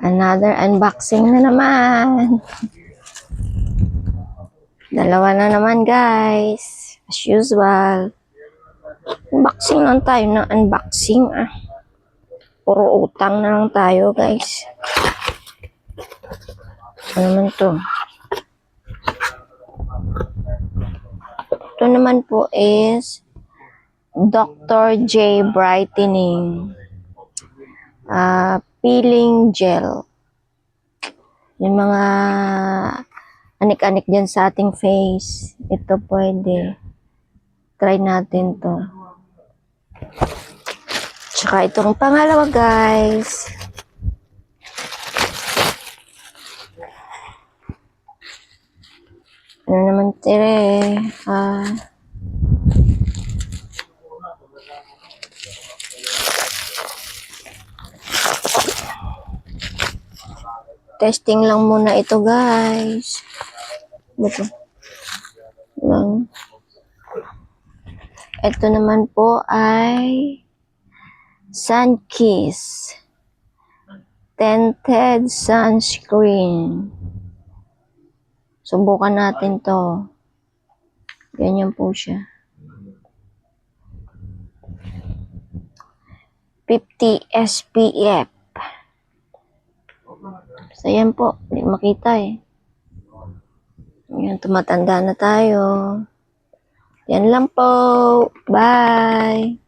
Another unboxing na naman. Dalawa na naman, guys. As usual. Unboxing lang tayo ng unboxing. Puro utang na lang tayo, guys. Ano naman to? Ito naman po is Dr. J Brightening peeling gel. Yung mga anik-anik dyan sa ating face. Ito pwede. Try natin to. Tsaka itong pangalawa, guys. Ano naman tire? Testing lang muna ito, guys. Ito. Lang. Ito naman po ay Sunkiss Tinted Sunscreen. Subukan natin to. Ganyan po siya. 50 SPF. So, yan po. Hindi makita eh. Yan, tumatanda na tayo. Yan lang po. Bye!